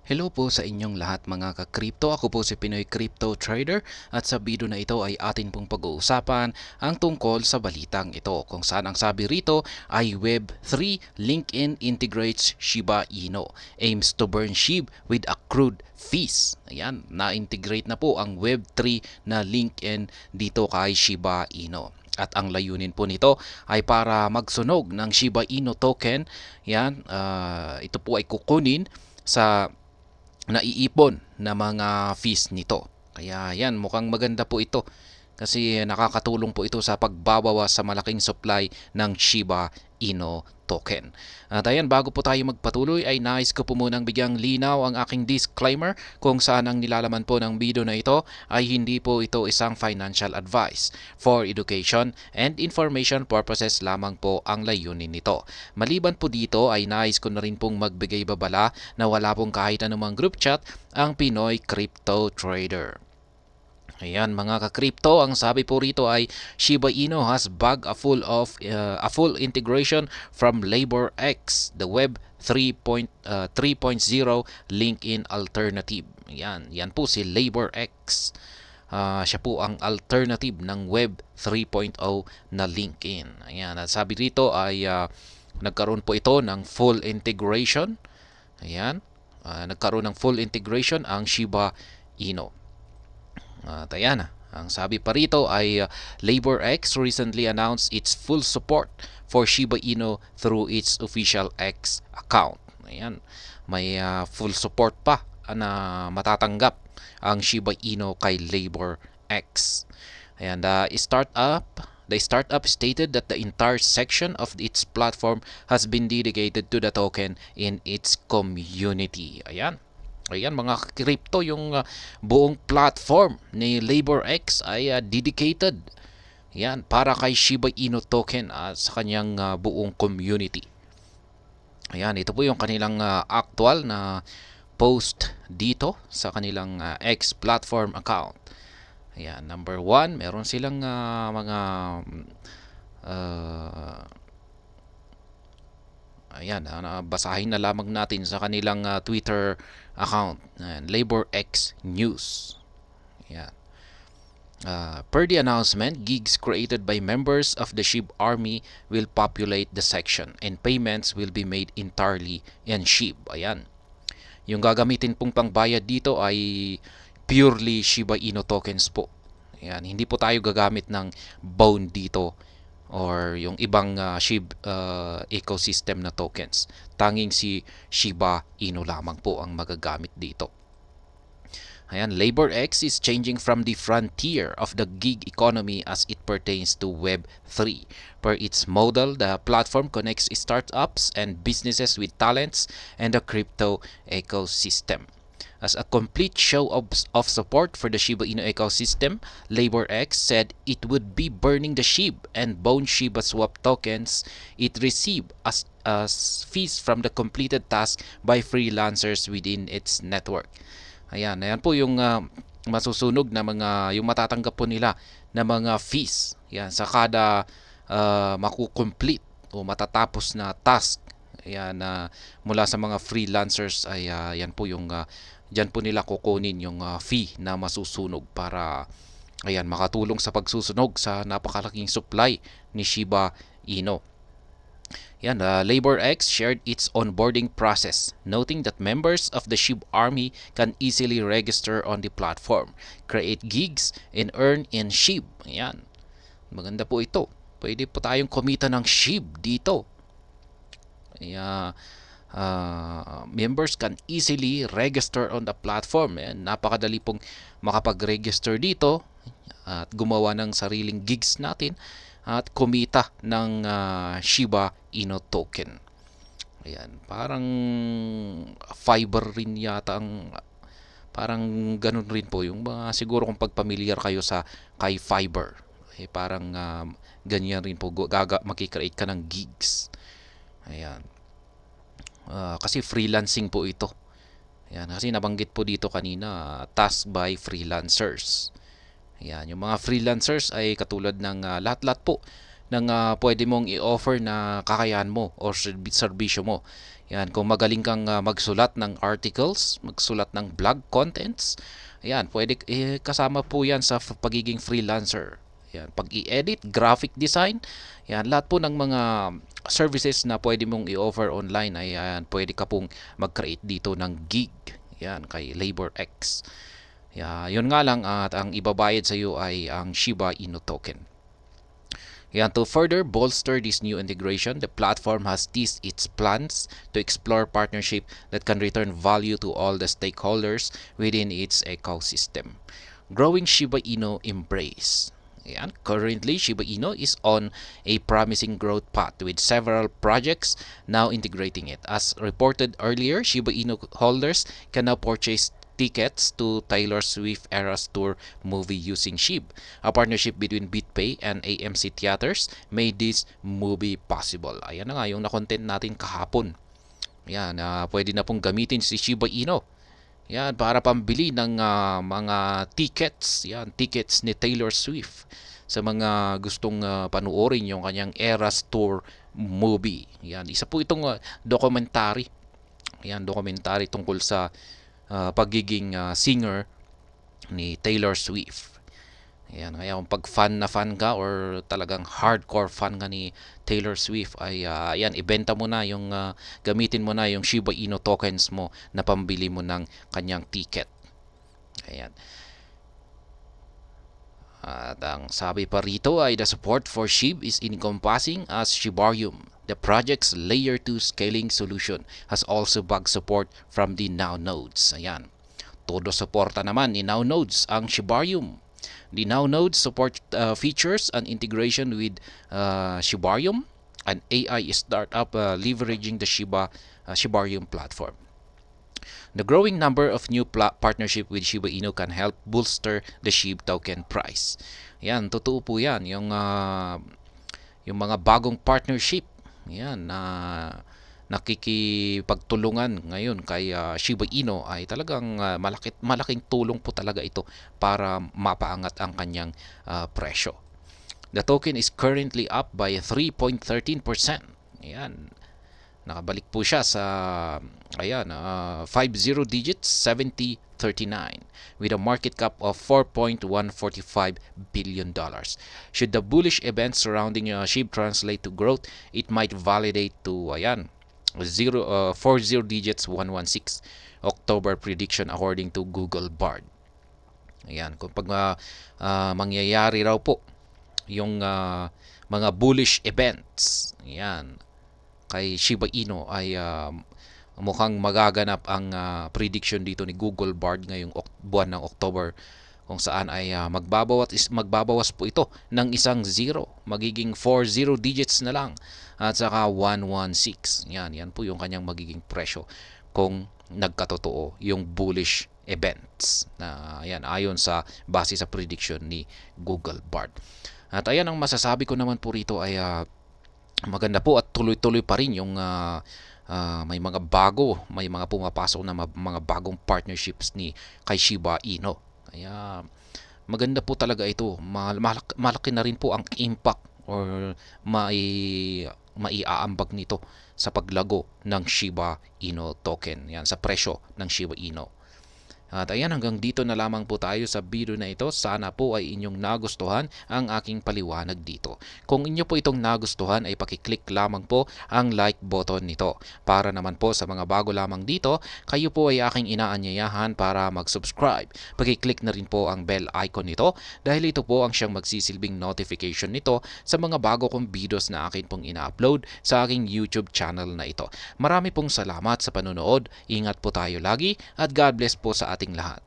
Hello po sa inyong lahat mga ka-crypto. Ako po si Pinoy Crypto Trader at sa video na ito ay atin pong pag-uusapan ang tungkol sa balitang ito kung saan ang sabi rito ay Web3 LinkedIn integrates Shiba Inu, aims to burn SHIB with accrued fees. Ayan, na-integrate na po ang Web3 na LinkedIn dito kay Shiba Inu. At ang layunin po nito ay para magsunog ng Shiba Inu token. Yan, ito po ay kukunin sa naiipon na mga fees nito. Kaya yan, mukhang maganda po ito kasi nakakatulong po ito sa pagbabawas sa malaking supply ng Shiba Inu token. At ayan, bago po tayo magpatuloy ay nais ko po munang bigyang linaw ang aking disclaimer kung saan ang nilalaman po ng video na ito ay hindi po ito isang financial advice. For education and information purposes lamang po ang layunin nito. Maliban po dito ay nais ko na rin pong magbigay babala na wala pong kahit anumang group chat ang Pinoy Crypto Trader. Ayan mga ka-crypto, ang sabi po rito ay Shiba Inu has bagged a full integration from LaborX, the Web 3.0 LinkedIn alternative. Yan po si LaborX. Siya po ang alternative ng Web 3.0 na LinkedIn. Ayan, at sabi rito ay nagkaroon po ito ng full integration. Ayan, nagkaroon ng full integration ang Shiba Inu. At ayan, ang sabi pa rito ay LaborX recently announced its full support for Shiba Inu through its official X account. Ayan, may full support pa na matatanggap ang Shiba Inu kay LaborX. Ayan, the startup stated that the entire section of its platform has been dedicated to the token in its community. Ayan mga crypto, yung buong platform ni LaborX ay dedicated yan para kay Shiba Inu token sa kanyang buong community. Ayan, ito po yung kanilang actual na post dito sa kanilang X platform account. Ayan, number 1, meron silang mga ayan, basahin na lamang natin sa kanilang Twitter account, LaborX News. Ayan. Per the announcement, gigs created by members of the SHIB Army will populate the section and payments will be made entirely in SHIB. Ayan. Yung gagamitin pong pangbayad dito ay purely Shiba Inu tokens po. Ayan. Hindi po tayo gagamit ng bone dito or yung ibang SHIB ecosystem na tokens. Tanging si Shiba Inu lamang po ang magagamit dito. Ayan, LaborX is changing from the frontier of the gig economy as it pertains to Web 3. Per its model, the platform connects startups and businesses with talents and the crypto ecosystem. As a complete show of support for the Shiba Inu ecosystem, LaborX said it would be burning the SHIB and Bone Shiba Swap tokens it received as fees from the completed task by freelancers within its network. Ayan po yung masusunog na yung matatanggap po nila na mga fees. Yan, sa kada makukomplete o matatapos na task. Ayan, mula sa mga freelancers ay yan po yung diyan po nila kukunin yung fee na masusunog para ayan makatulong sa pagsusunog sa napakalaking supply ni Shiba Inu. Yan, LaborX shared its onboarding process, noting that members of the SHIB Army can easily register on the platform, create gigs, and earn in SHIB. Yan, maganda po ito. Pwede po tayong kumita ng SHIB dito. Members can easily register on the platform. Napakadali pong makapag-register dito at gumawa ng sariling gigs natin at kumita ng Shiba Inu token. Ayan, parang Fiverr rin yata ang parang ganun rin po yung siguro kung pagpamilyar kayo sa kay Fiverr. Parang ganyan rin po makikreate ka ng gigs. Ayan. Kasi freelancing po ito. Ayan, kasi nabanggit po dito kanina, task by freelancers. Ayan, yung mga freelancers ay katulad ng lahat-lahat po ng pwede mong i-offer na kakayahan mo o serbisyo mo. Yan, kung magaling kang magsulat ng articles, magsulat ng blog contents, yan, pwede kasama po yan sa pagiging freelancer. Yan, pag i-edit, graphic design, yan, lahat po ng mga services na pwede mong i-offer online ay yan, pwede ka pong mag-create dito ng gig. Yan, kay LaborX. Yun nga lang at ang ibabayad sa iyo ay ang Shiba Inu token. Yan, to further bolster this new integration, the platform has teased its plans to explore partnership that can return value to all the stakeholders within its ecosystem. Growing Shiba Inu embrace. Yan, currently, Shiba Inu is on a promising growth path with several projects now integrating it. As reported earlier, Shiba Inu holders can now purchase tickets to Taylor Swift Eras Tour movie using SHIB. A partnership between BitPay and AMC Theaters made this movie possible. Ayan na nga yung na-content natin kahapon. Yan, pwede na pong gamitin si Shiba Inu. Yan, para pambili ng mga tickets. Yan, tickets ni Taylor Swift sa mga gustong panuorin yung kanyang Eras Tour movie. Yan, isa po itong documentary. Yan, documentary tungkol sa pagiging singer ni Taylor Swift. Ayan, kaya kung pag fan ka or talagang hardcore fan ka ni Taylor Swift ay ayan, ibenta mo na yung gamitin mo na yung Shiba Inu tokens mo na pambili mo ng kanyang ticket. Ayan. At ang sabi pa rito ay the support for SHIB is encompassing as Shibarium. The project's Layer 2 scaling solution has also bug support from the Now nodes. Ayan. Todo suporta naman ni Now nodes ang Shibarium. The Now nodes support features and integration with Shibarium, an AI startup leveraging the Shibarium platform. The growing number of new partnership with Shiba Inu can help bolster the SHIB token price. Yan, totoo po yan. Yung mga bagong partnership, yan, na nakikipagtulungan ngayon kay Shiba Inu ay talagang malaking tulong po talaga ito para mapaangat ang kanyang presyo. The token is currently up by 3.13%. Yan. Nakabalik po siya sa 50 digits 7039 with a market cap of $4.145 billion. Should the bullish events surrounding SHIB translate to growth, it might validate to 40 digits 116 October prediction according to Google Bard. Ayan, kung pag mangyayari raw po yung mga bullish events, ayan, kay Shiba Inu ay mukhang magaganap ang prediction dito ni Google Bard ngayong buwan ng October, kung saan ay magbabawas po ito ng isang 0, magiging 40 digits na lang at saka 116. Yan po yung kanyang magiging presyo kung nagkatotoo yung bullish events na yan ayon sa base sa prediction ni Google Bard. At ayan, ang masasabi ko naman po rito ay maganda po at tuloy-tuloy pa rin yung may mga pumapasok na mga bagong partnerships ni kay Shiba Inu. Kaya maganda po talaga ito. Malaki na rin po ang impact or maiaambag nito sa paglago ng Shiba Inu token. Yan, sa presyo ng Shiba Inu. At ayan, hanggang dito na lamang po tayo sa video na ito. Sana po ay inyong nagustuhan ang aking paliwanag dito. Kung inyo po itong nagustuhan ay pakiclick lamang po ang like button nito. Para naman po sa mga bago lamang dito, kayo po ay aking inaanyayahan para mag-subscribe. Pakiclick na rin po ang bell icon nito dahil ito po ang siyang magsisilbing notification nito sa mga bago kong videos na akin pong ina-upload sa aking YouTube channel na ito. Marami pong salamat sa panonood. Ingat po tayo lagi at God bless po sa ating lahat.